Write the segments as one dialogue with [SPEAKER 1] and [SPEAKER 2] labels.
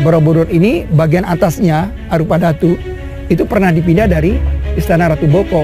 [SPEAKER 1] Borobudur ini bagian atasnya arupa datu itu pernah dipindah dari Istana Ratu Boko.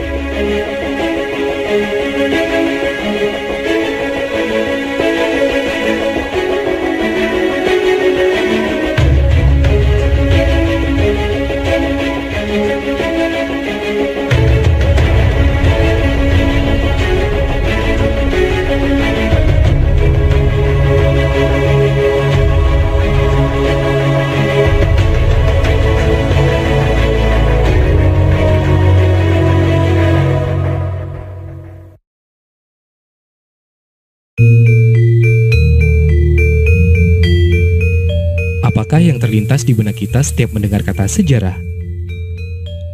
[SPEAKER 2] Apakah yang terlintas di benak kita setiap mendengar kata sejarah?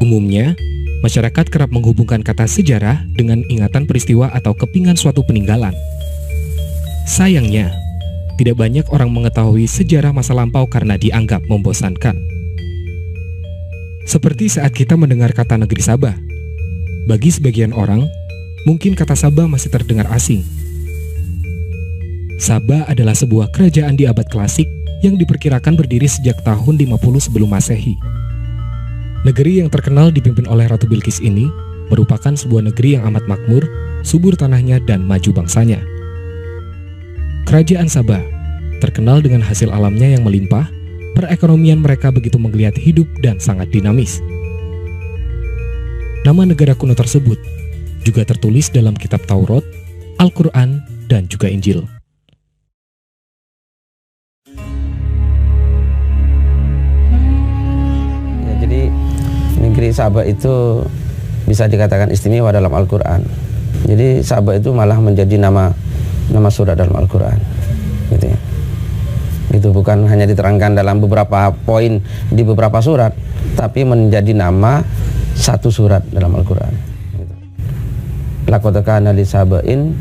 [SPEAKER 2] Umumnya, masyarakat kerap menghubungkan kata sejarah dengan ingatan peristiwa atau kepingan suatu peninggalan. Sayangnya, tidak banyak orang mengetahui sejarah masa lampau karena dianggap membosankan. Seperti saat kita mendengar kata negeri Sabah. Bagi sebagian orang, mungkin kata Sabah masih terdengar asing. Sabah adalah sebuah kerajaan di abad klasik yang diperkirakan berdiri sejak tahun 50 sebelum Masehi. Negeri yang terkenal dipimpin oleh Ratu Bilqis ini merupakan sebuah negeri yang amat makmur, subur tanahnya dan maju bangsanya. Kerajaan Sabah terkenal dengan hasil alamnya yang melimpah, perekonomian mereka begitu menggeliat hidup dan sangat dinamis. Nama negara kuno tersebut juga tertulis dalam kitab Taurat, Al-Quran, dan juga Injil.
[SPEAKER 3] Negeri Sabah itu bisa dikatakan istimewa dalam Al-Quran. Jadi Sabah itu malah menjadi nama surat dalam Al-Quran, gitu ya. Itu bukan hanya diterangkan dalam beberapa poin di beberapa surat, tapi menjadi nama satu surat dalam Al-Quran. Laqad kana li Saba'in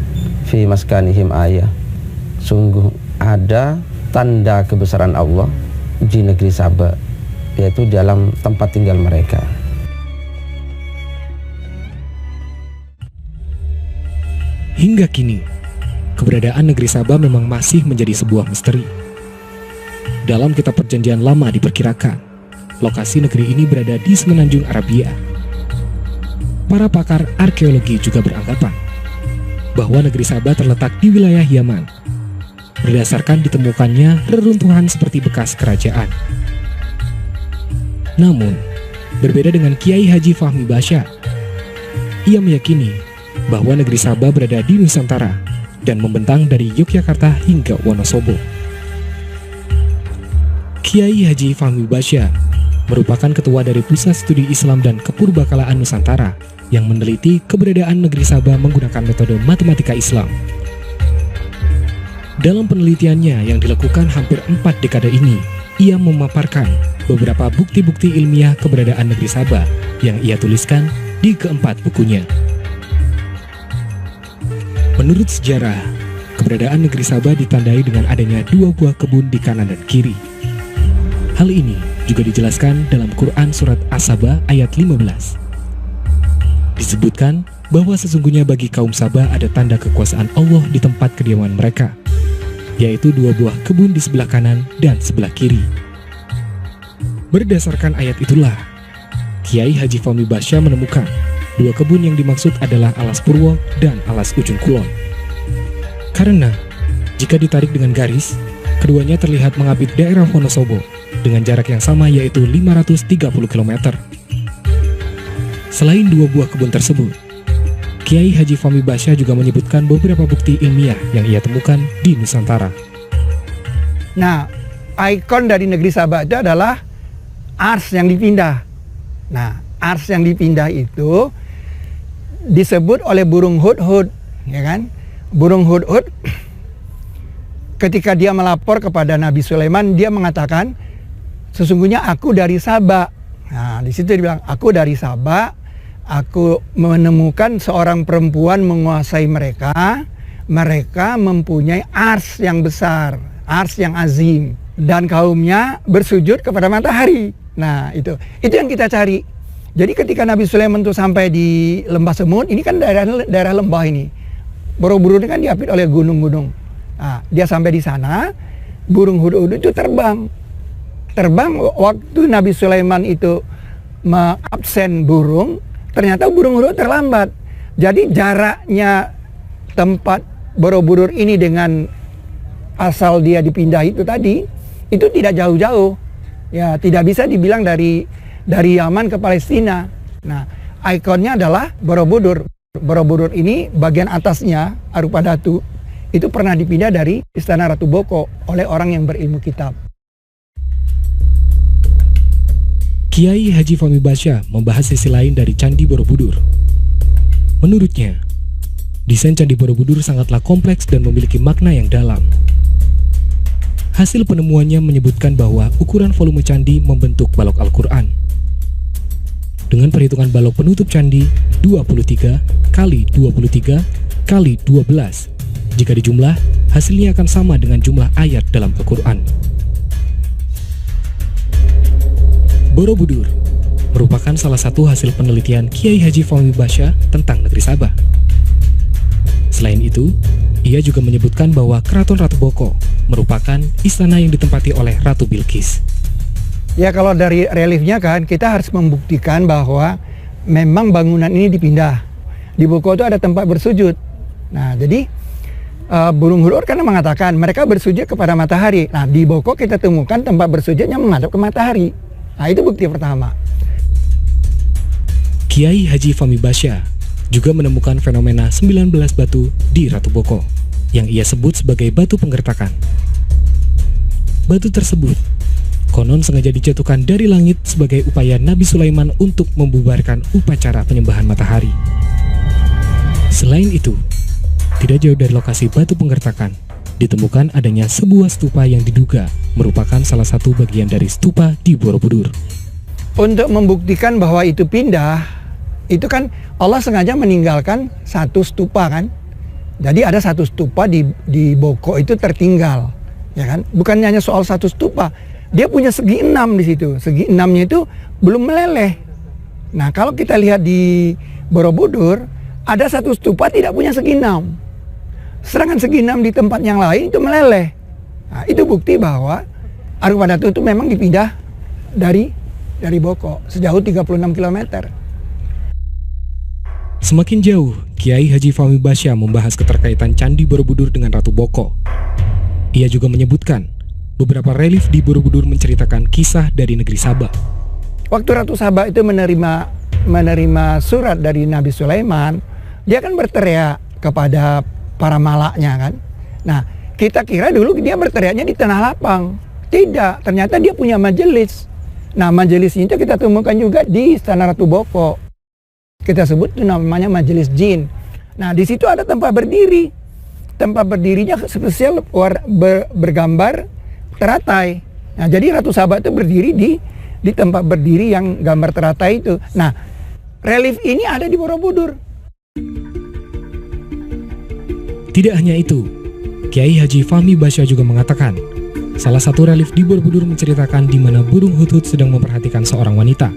[SPEAKER 3] fi maskanihim ayah. Sungguh ada tanda kebesaran Allah di negeri Sabah, yaitu dalam tempat tinggal mereka.
[SPEAKER 2] Hingga kini, keberadaan negeri Sabah memang masih menjadi sebuah misteri. Dalam kitab Perjanjian Lama diperkirakan, lokasi negeri ini berada di semenanjung Arabia. Para pakar arkeologi juga beranggapan bahwa negeri Sabah terletak di wilayah Yaman, berdasarkan ditemukannya reruntuhan seperti bekas kerajaan. Namun, berbeda dengan Kiai Haji Fahmi Basya, ia meyakini bahwa negeri Sabah berada di Nusantara dan membentang dari Yogyakarta hingga Wonosobo. Kiai Haji Fahmi Basya merupakan ketua dari Pusat Studi Islam dan Kepurbakalaan Nusantara yang meneliti keberadaan negeri Sabah menggunakan metode matematika Islam. Dalam penelitiannya yang dilakukan hampir 4 dekade ini, ia memaparkan beberapa bukti-bukti ilmiah keberadaan negeri Sabah yang ia tuliskan di keempat bukunya. Menurut sejarah, keberadaan negeri Sabah ditandai dengan adanya 2 buah kebun di kanan dan kiri. Hal ini juga dijelaskan dalam Quran Surat As-Sabah ayat 15. Disebutkan bahwa sesungguhnya bagi kaum Sabah ada tanda kekuasaan Allah di tempat kediaman mereka, yaitu 2 buah kebun di sebelah kanan dan sebelah kiri. Berdasarkan ayat itulah, Kiai Haji Fahmi Basya menemukan 2 kebun yang dimaksud adalah Alas Purwo dan Alas Ujung Kulon. Karena jika ditarik dengan garis, keduanya terlihat mengapit daerah Wonosobo dengan jarak yang sama, yaitu 530 km. Selain 2 buah kebun tersebut, Kiai Haji Fahmi Basya juga menyebutkan beberapa bukti ilmiah yang ia temukan di Nusantara.
[SPEAKER 1] Nah, ikon dari negeri Sabah itu adalah ars yang dipindah. Nah, ars yang dipindah itu disebut oleh burung hudhud, ya kan? Burung hudhud ketika dia melapor kepada Nabi Sulaiman, dia mengatakan, sesungguhnya aku dari Sabah. Nah, di situ dia bilang, aku dari Sabah, aku menemukan seorang perempuan menguasai mereka. Mereka mempunyai ars yang besar, ars yang azim, dan kaumnya bersujud kepada matahari. Nah, itu yang kita cari. Jadi ketika Nabi Sulaiman itu sampai di Lembah Semut, ini kan daerah lembah ini. Borobudur ini kan diapit oleh gunung-gunung. Nah, dia sampai di sana, burung hudhud itu terbang. Terbang waktu Nabi Sulaiman itu mengabsen burung, ternyata burung hudhud terlambat. Jadi jaraknya tempat Borobudur ini dengan asal dia dipindah itu tadi, itu tidak jauh-jauh. Ya, tidak bisa dibilang dari Yaman ke Palestina. Nah, ikonnya adalah Borobudur. Borobudur ini bagian atasnya Arupadatu itu pernah dipindah dari Istana Ratu Boko oleh orang yang berilmu kitab.
[SPEAKER 2] Kiai Haji Fahmi Basya membahas sisi lain dari Candi Borobudur. Menurutnya, desain Candi Borobudur sangatlah kompleks dan memiliki makna yang dalam. Hasil penemuannya menyebutkan bahwa ukuran volume candi membentuk balok Al-Quran. Dengan perhitungan balok penutup candi 23 kali 23 kali 12. Jika dijumlah, hasilnya akan sama dengan jumlah ayat dalam Al-Quran. Borobudur merupakan salah satu hasil penelitian Kiai Haji Fahmi Basya tentang negeri Sabah. Selain itu, ia juga menyebutkan bahwa Keraton Ratu Boko merupakan istana yang ditempati oleh Ratu Bilqis.
[SPEAKER 1] Ya, kalau dari reliefnya kan kita harus membuktikan bahwa memang bangunan ini dipindah. Di Boko itu ada tempat bersujud. Nah, jadi burung hudhud karena mengatakan mereka bersujud kepada matahari. Nah, di Boko kita temukan tempat bersujudnya menghadap ke matahari. Nah, itu bukti pertama.
[SPEAKER 2] Kiai Haji Fahmi Basya juga menemukan fenomena 19 batu di Ratu Boko yang ia sebut sebagai batu penggertakan. Batu tersebut konon sengaja dijatuhkan dari langit sebagai upaya Nabi Sulaiman untuk membubarkan upacara penyembahan matahari. Selain itu, tidak jauh dari lokasi batu penggertakan, ditemukan adanya sebuah stupa yang diduga merupakan salah satu bagian dari stupa di Borobudur.
[SPEAKER 1] Untuk membuktikan bahwa itu pindah, itu kan Allah sengaja meninggalkan satu stupa kan. Jadi ada satu stupa di Boko itu tertinggal, ya kan? Bukan hanya soal satu stupa, dia punya segi 6 di situ. Segi 6-nya itu belum meleleh. Nah, kalau kita lihat di Borobudur, ada satu stupa tidak punya segi 6. Sedangkan segi 6 di tempat yang lain itu meleleh. Nah, itu bukti bahwa Arupadatu itu memang dipindah dari Boko sejauh 36 km.
[SPEAKER 2] Semakin jauh, Kiai Haji Fahmi Basya membahas keterkaitan Candi Borobudur dengan Ratu Boko. Ia juga menyebutkan beberapa relief di Borobudur menceritakan kisah dari negeri Sabah.
[SPEAKER 1] Waktu Ratu Sabah itu menerima surat dari Nabi Sulaiman, dia kan berteriak kepada para malaknya kan. Nah, kita kira dulu dia berteriaknya di tanah lapang. Tidak, ternyata dia punya majelis. Nah, majelis itu kita temukan juga di Istana Ratu Boko. Kita sebut itu namanya majelis jin. Nah, di situ ada tempat berdiri. Tempat berdirinya spesial bergambar teratai. Nah, jadi Ratu Sabah itu berdiri di tempat berdiri yang gambar teratai itu. Nah, relief ini ada di Borobudur.
[SPEAKER 2] Tidak hanya itu, Kiai Haji Fahmi Basya juga mengatakan salah satu relief di Borobudur menceritakan di mana burung hudhud sedang memperhatikan seorang wanita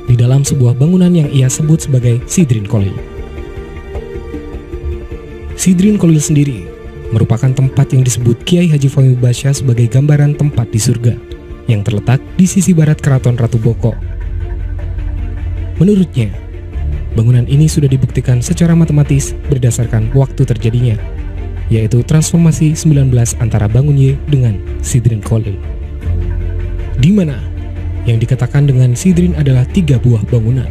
[SPEAKER 2] di dalam sebuah bangunan yang ia sebut sebagai Sidrin Kolil. Sidrin Kolil sendiri merupakan tempat yang disebut Kiai Haji Fahmi Basya sebagai gambaran tempat di surga yang terletak di sisi barat Keraton Ratu Boko. Menurutnya, bangunan ini sudah dibuktikan secara matematis berdasarkan waktu terjadinya, yaitu transformasi 19 antara Bangunye dengan Sidrin Kolil, di mana yang dikatakan dengan Sidrin adalah 3 buah bangunan.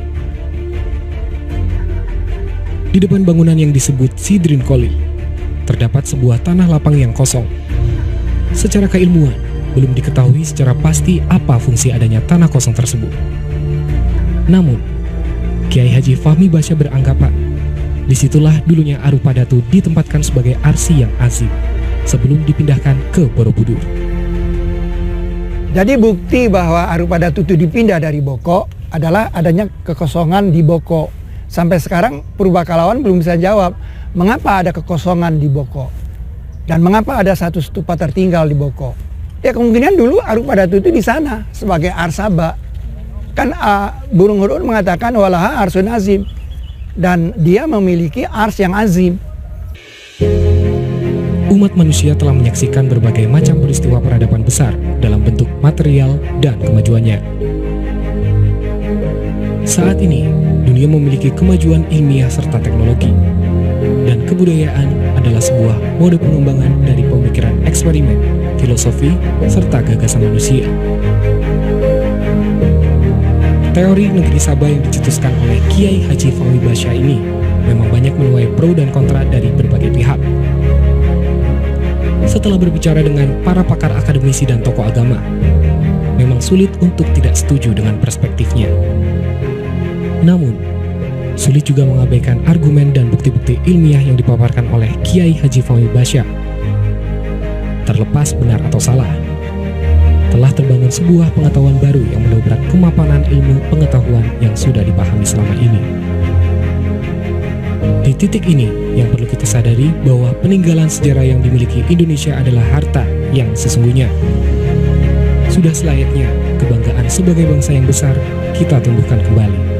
[SPEAKER 2] Di depan bangunan yang disebut Sidrin Kolil terdapat sebuah tanah lapang yang kosong. Secara keilmuan, belum diketahui secara pasti apa fungsi adanya tanah kosong tersebut. Namun, Kiai Haji Fahmi Basya beranggapan disitulah dulunya Arupadatu ditempatkan sebagai arsi yang azim sebelum dipindahkan ke Borobudur.
[SPEAKER 1] Jadi bukti bahwa Arupadatu itu dipindah dari Boko adalah adanya kekosongan di Boko. Sampai sekarang purbakalawan belum bisa jawab mengapa ada kekosongan di Boko dan mengapa ada satu stupa tertinggal di Boko. Ya kemungkinan dulu Arupadatu itu di sana sebagai arsaba. Kan burung hudhud mengatakan walaha arsun azim, dan dia memiliki ars yang azim.
[SPEAKER 2] Umat manusia telah menyaksikan berbagai macam peristiwa peradaban besar dalam bentuk material dan kemajuannya. Saat ini, dunia memiliki kemajuan ilmiah serta teknologi, dan kebudayaan adalah sebuah mode pengembangan dari pemikiran eksperimen, filosofi, serta gagasan manusia. Teori negeri Sabah yang dicetuskan oleh Kiai Haji Fahmi Bashya ini memang banyak menuai pro dan kontra dari berbagai pihak. Setelah berbicara dengan para pakar akademisi dan tokoh agama, memang sulit untuk tidak setuju dengan perspektifnya. Namun, sulit juga mengabaikan argumen dan bukti-bukti ilmiah yang dipaparkan oleh Kiai Haji Fahmi Bashya. Terlepas benar atau salah, telah terbangun sebuah pengetahuan baru yang mendobrak kemapanan ilmu pengetahuan yang sudah dipahami selama ini. Di titik ini, yang perlu kita sadari bahwa peninggalan sejarah yang dimiliki Indonesia adalah harta yang sesungguhnya. Sudah selayaknya kebanggaan sebagai bangsa yang besar kita tumbuhkan kembali.